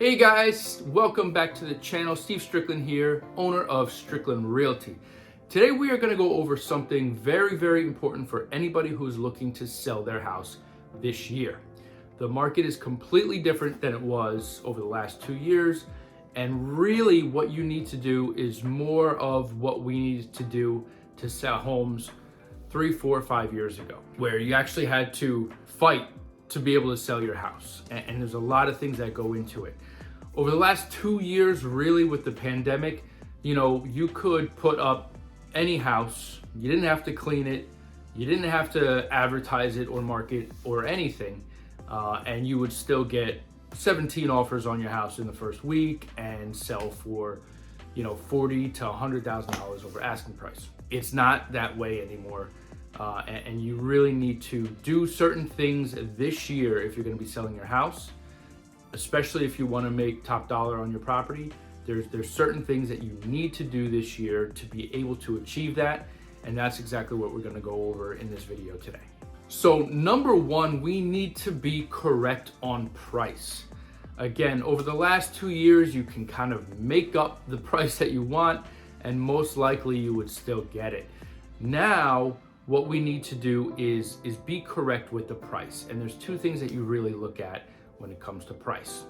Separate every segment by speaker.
Speaker 1: Hey guys, welcome back to the channel. Steve Strickland here, owner of Strickland Realty. Today we are going to go over something very important for anybody who's looking to sell their house this year. The market is completely different than it was over the last 2 years, and really what you need to do is more of what we needed to do to sell homes 3, 4, 5 years ago, where you actually had to fight to be able to sell your house. And there's a lot of things that go into it. Over the last 2 years, really with the pandemic, you could put up any house. You didn't have to clean it. You didn't have to advertise it or market or anything. And you would still get 17 offers on your house in the first week and sell for, $40,000 to $100,000 over asking price. It's not that way anymore. And you really need to do certain things this year if you're going to be selling your house, especially if you want to make top dollar on your property. There's certain things that you need to do this year to be able to achieve that, and that's exactly what we're going to go over in this video today. So number one, we need to be correct on price. Again, over the last 2 years, you can kind of make up the price that you want, and most likely you would still get it. Now, what we need to do is be correct with the price. And there's two things that you really look at when it comes to price.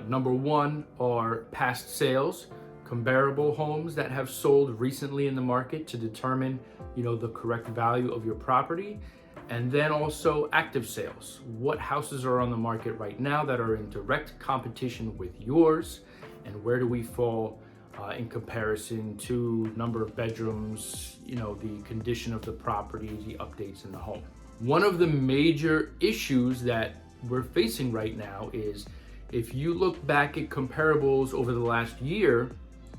Speaker 1: Number one are past sales, comparable homes that have sold recently in the market to determine, the correct value of your property. And then also active sales. What houses are on the market right now that are in direct competition with yours, and where do we fall in comparison to number of bedrooms, the condition of the property, the updates in the home. One of the major issues that we're facing right now is if you look back at comparables over the last year,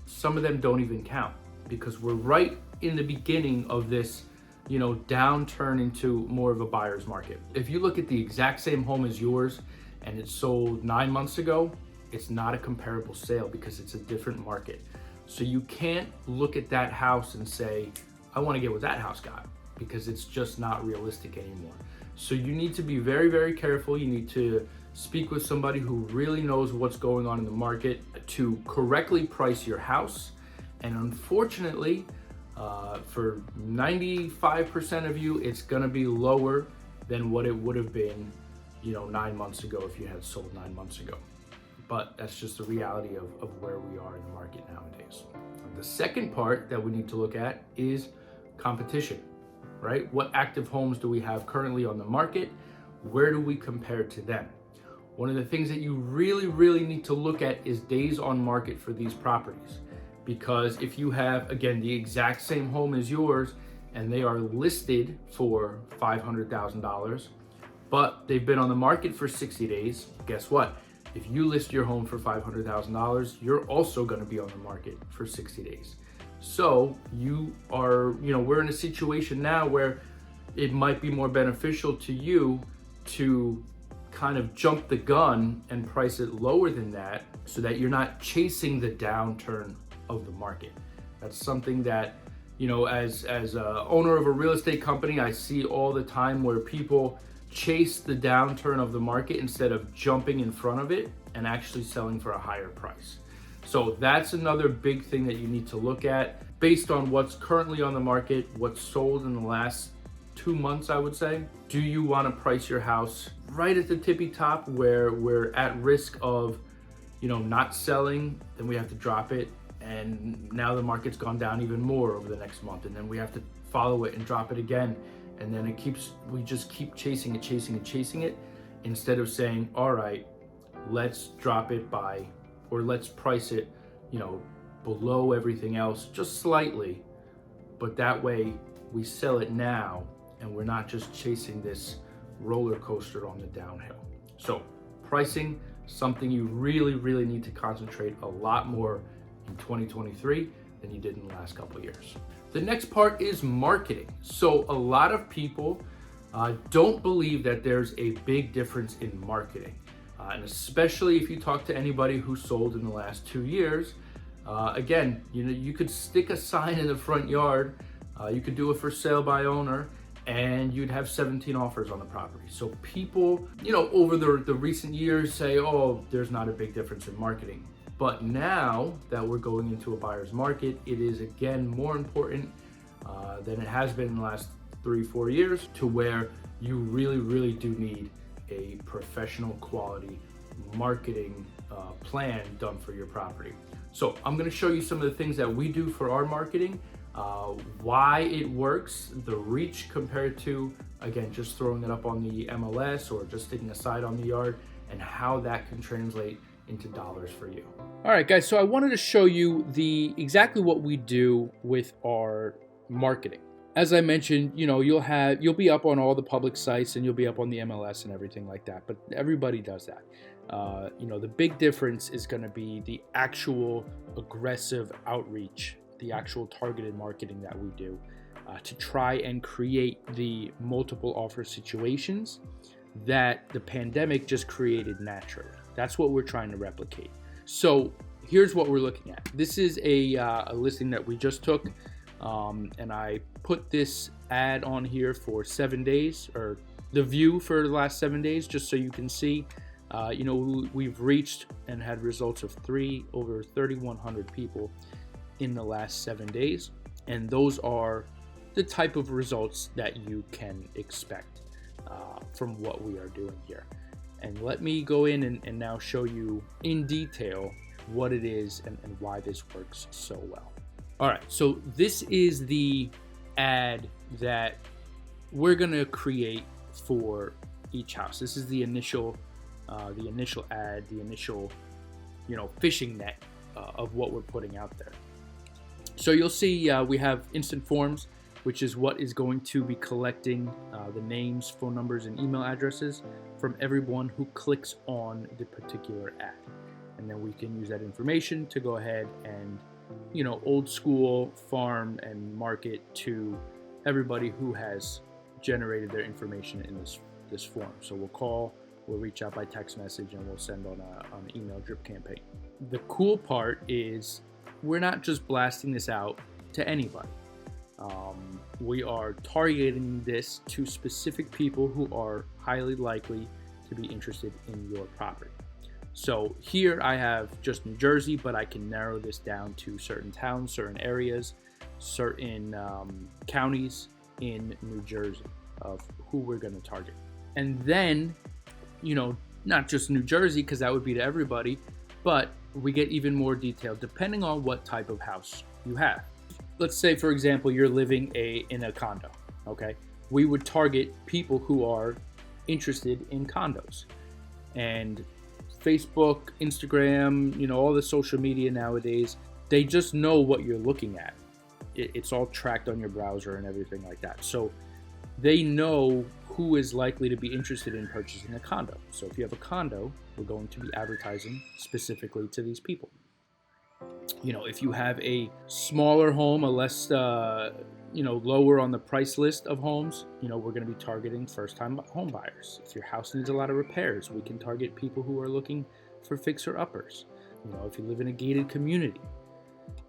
Speaker 1: some of them don't even count because we're right in the beginning of this downturn into more of a buyer's market. If you look at the exact same home as yours and it sold 9 months ago, it's not a comparable sale because it's a different market. So you can't look at that house and say, I want to get what that house got, because it's just not realistic anymore. So you need to be very careful. You need to speak with somebody who really knows what's going on in the market to correctly price your house. And unfortunately, for 95% of you, it's gonna be lower than what it would have been, 9 months ago if you had sold 9 months ago. But that's just the reality of where we are in the market nowadays. The second part that we need to look at is competition, right? What active homes do we have currently on the market? Where do we compare to them? One of the things that you really need to look at is days on market for these properties. Because if you have, again, the exact same home as yours and they are listed for $500,000, but they've been on the market for 60 days, guess what? If you list your home for $500,000, you're also going to be on the market for 60 days. So you are, we're in a situation now where it might be more beneficial to you to kind of jump the gun and price it lower than that so that you're not chasing the downturn of the market. That's something that, as a owner of a real estate company, I see all the time where people chase the downturn of the market instead of jumping in front of it and actually selling for a higher price. So that's another big thing that you need to look at based on what's currently on the market, what's sold in the last 2 months, I would say. Do you want to price your house right at the tippy top where we're at risk of, not selling, then we have to drop it, and now the market's gone down even more over the next month, and then we have to follow it and drop it again, and then we just keep chasing it instead of saying, all right, let's drop it or let's price it, below everything else just slightly, but that way we sell it now and we're not just chasing this roller coaster on the downhill. So pricing, something you really need to concentrate a lot more in 2023 than you did in the last couple of years. The next part is marketing. So a lot of people don't believe that there's a big difference in marketing. And especially if you talk to anybody who sold in the last 2 years, again, you could stick a sign in the front yard, you could do a for sale by owner, and you'd have 17 offers on the property. So people, over the recent years say, oh, there's not a big difference in marketing. But now that we're going into a buyer's market, it is again more important than it has been in the last 3-4 years, to where you really, really do need a professional quality marketing plan done for your property. So I'm going to show you some of the things that we do for our marketing, why it works, the reach compared to, again, just throwing it up on the MLS or just sticking a sign on the yard, and how that can translate into dollars for you. All right, guys, so I wanted to show you exactly what we do with our marketing. As I mentioned, you'll be up on all the public sites and you'll be up on the MLS and everything like that, but everybody does that. The big difference is going to be the actual aggressive outreach, the actual targeted marketing that we do to try and create the multiple offer situations that the pandemic just created naturally. That's what we're trying to replicate. So here's what we're looking at. This is a listing that we just took, and I put this ad on here for 7 days, or the view for the last 7 days, just so you can see. We've reached and had results of over 3,100 people in the last 7 days, and those are the type of results that you can expect from what we are doing here. And let me go in and now show you in detail what it is and why this works so well. All right, so this is the ad that we're gonna create for each house. This is the initial ad, the initial, fishing net of what we're putting out there. So you'll see we have instant forms, which is what is going to be collecting the names, phone numbers, and email addresses from everyone who clicks on the particular ad. And then we can use that information to go ahead and, old school farm and market to everybody who has generated their information in this form. So we'll reach out by text message, and we'll send on an email drip campaign. The cool part is we're not just blasting this out to anybody. We are targeting this to specific people who are highly likely to be interested in your property. So here I have just New Jersey, but I can narrow this down to certain towns, certain areas, certain counties in New Jersey of who we're going to target. And then, not just New Jersey, because that would be to everybody, but we get even more detailed depending on what type of house you have. Let's say, for example, you're living in a condo, okay? We would target people who are interested in condos. And Facebook, Instagram, all the social media nowadays, they just know what you're looking at. It's all tracked on your browser and everything like that. So they know who is likely to be interested in purchasing a condo. So if you have a condo, we're going to be advertising specifically to these people. If you have a smaller home, a less, lower on the price list of homes, we're going to be targeting first-time home buyers. If your house needs a lot of repairs, we can target people who are looking for fixer-uppers. If you live in a gated community.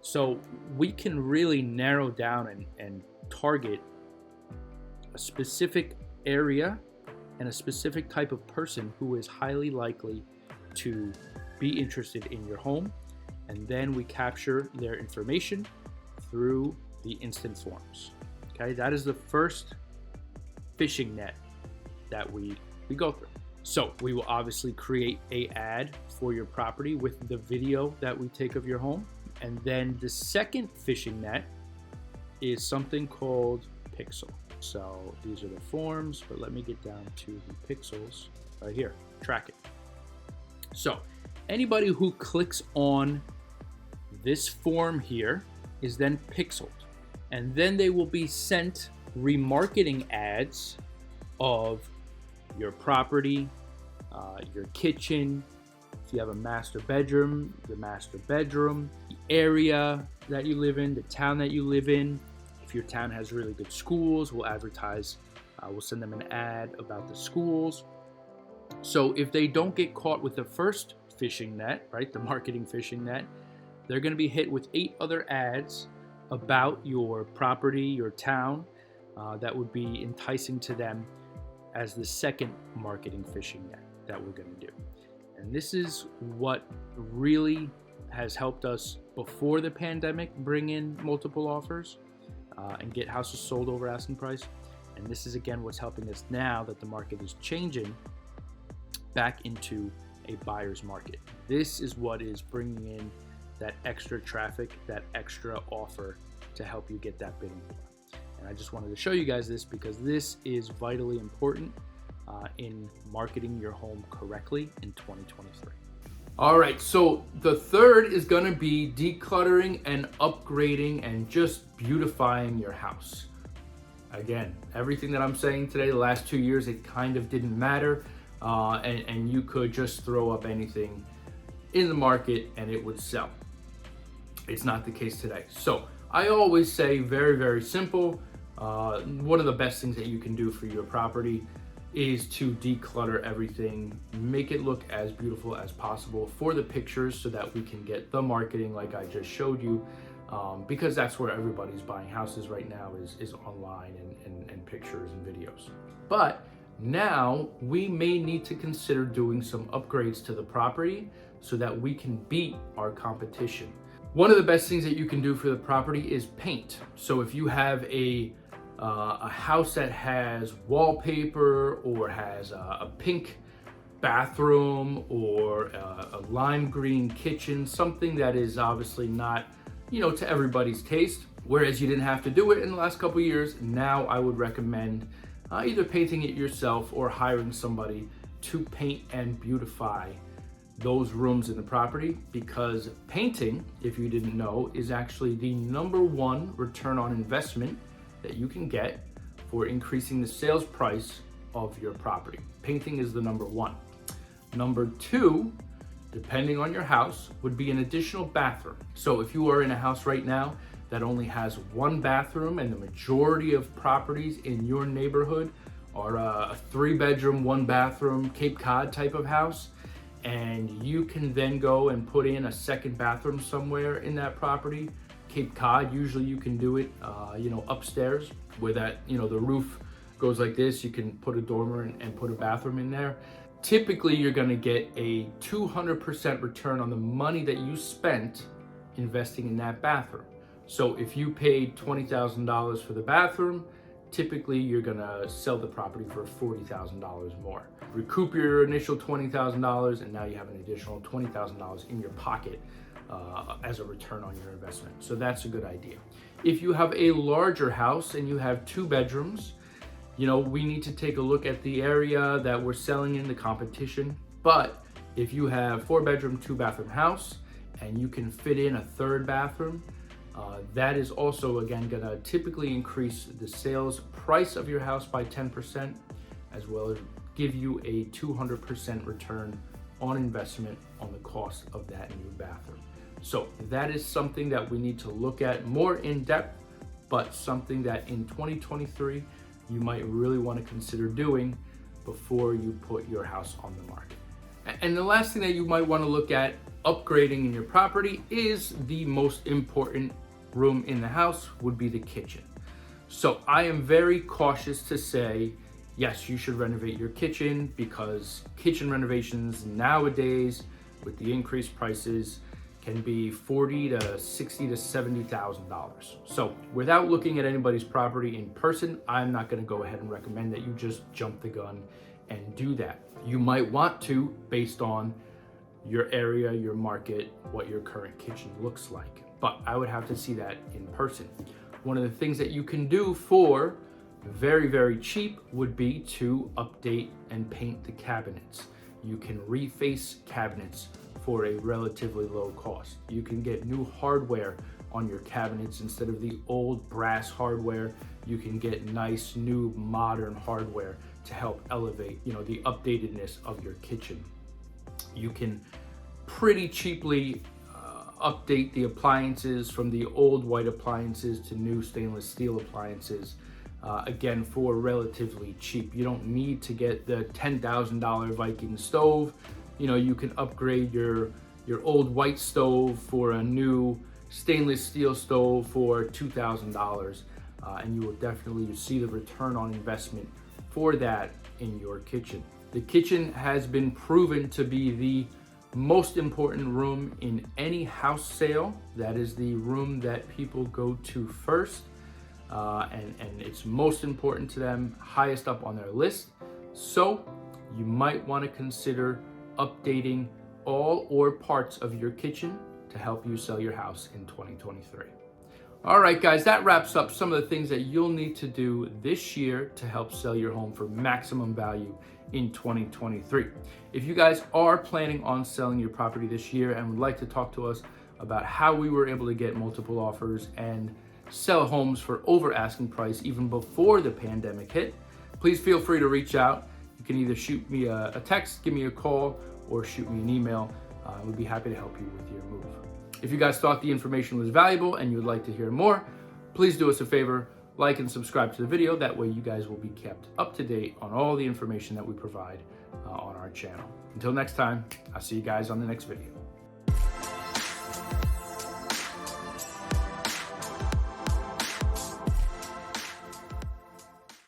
Speaker 1: So we can really narrow down and target a specific area and a specific type of person who is highly likely to be interested in your home. And then we capture their information through the instant forms. Okay, that is the first fishing net that we go through. So we will obviously create an ad for your property with the video that we take of your home. And then the second fishing net is something called Pixel. So these are the forms, but let me get down to the pixels right here, track it. So anybody who clicks on this form here is then pixeled, and then they will be sent remarketing ads of your property, your kitchen. If you have a master bedroom, the master bedroom, the area that you live in, the town that you live in. If your town has really good schools, we'll advertise, we'll send them an ad about the schools. So if they don't get caught with the first fishing net, right, the marketing fishing net, they're going to be hit with 8 other ads about your property, your town, that would be enticing to them as the second marketing fishing net that we're going to do. And this is what really has helped us before the pandemic bring in multiple offers and get houses sold over asking price. And this is again what's helping us now that the market is changing back into a buyer's market. This is what is bringing in that extra traffic, that extra offer to help you get that bidding war. And I just wanted to show you guys this because this is vitally important in marketing your home correctly in 2023. All right, so the third is gonna be decluttering and upgrading and just beautifying your house. Again, everything that I'm saying today, the last 2 years, it kind of didn't matter. And you could just throw up anything in the market and it would sell. It's not the case today. So I always say very, very simple. One of the best things that you can do for your property is to declutter everything, make it look as beautiful as possible for the pictures so that we can get the marketing like I just showed you, because that's where everybody's buying houses right now is online and pictures and videos. But now we may need to consider doing some upgrades to the property so that we can beat our competition. One of the best things that you can do for the property is paint. So if you have a house that has wallpaper or has a pink bathroom or a lime green kitchen, something that is obviously not, to everybody's taste, whereas you didn't have to do it in the last couple of years, now I would recommend either painting it yourself or hiring somebody to paint and beautify those rooms in the property, because painting, if you didn't know, is actually the #1 return on investment that you can get for increasing the sales price of your property. Painting is the #1. #2, depending on your house, would be an additional bathroom. So if you are in a house right now that only has 1 bathroom, and the majority of properties in your neighborhood are a 3-bedroom, 1 bathroom, Cape Cod type of house, and you can then go and put in a 2nd bathroom somewhere in that property. Cape Cod, usually you can do it, upstairs where that, the roof goes like this. You can put a dormer and put a bathroom in there. Typically, you're gonna get a 200% return on the money that you spent investing in that bathroom. So if you paid $20,000 for the bathroom, typically you're gonna sell the property for $40,000 more. Recoup your initial $20,000 and now you have an additional $20,000 in your pocket as a return on your investment. So that's a good idea. If you have a larger house and you have 2 bedrooms, we need to take a look at the area that we're selling in, the competition. But if you have 4-bedroom, 2-bathroom house and you can fit in a 3rd bathroom, that is also, again, gonna typically increase the sales price of your house by 10%, as well as give you a 200% return on investment on the cost of that new bathroom. So that is something that we need to look at more in depth, but something that in 2023, you might really want to consider doing before you put your house on the market. And the last thing that you might want to look at upgrading in your property is the most important room in the house would be the kitchen. So I am very cautious to say, yes, you should renovate your kitchen, because kitchen renovations nowadays with the increased prices can be $40,000 to $60,000 to $70,000. So without looking at anybody's property in person, I'm not going to go ahead and recommend that you just jump the gun and do that. You might want to, based on your area, your market, what your current kitchen looks like. But I would have to see that in person. One of the things that you can do for very, very cheap would be to update and paint the cabinets. You can reface cabinets for a relatively low cost. You can get new hardware on your cabinets instead of the old brass hardware. You can get nice new modern hardware to help elevate, the updatedness of your kitchen. You can pretty cheaply update the appliances from the old white appliances to new stainless steel appliances, again, for relatively cheap. You don't need to get the $10,000 Viking stove. You can upgrade your old white stove for a new stainless steel stove for $2,000. and you will definitely see the return on investment for that in your kitchen. The kitchen has been proven to be the most important room in any house sale. That is the room that people go to first, and it's most important to them, highest up on their list. So you might want to consider updating all or parts of your kitchen to help you sell your house in 2023. All right, guys, that wraps up some of the things that you'll need to do this year to help sell your home for maximum value in 2023. If you guys are planning on selling your property this year and would like to talk to us about how we were able to get multiple offers and sell homes for over asking price even before the pandemic hit, please feel free to reach out. You can either shoot me a text, give me a call, or shoot me an email. We'd be happy to help you with your move. If you guys thought the information was valuable and you would like to hear more, please do us a favor, like and subscribe to the video. That way you guys will be kept up to date on all the information that we provide on our channel. Until next time, I'll see you guys on the next video.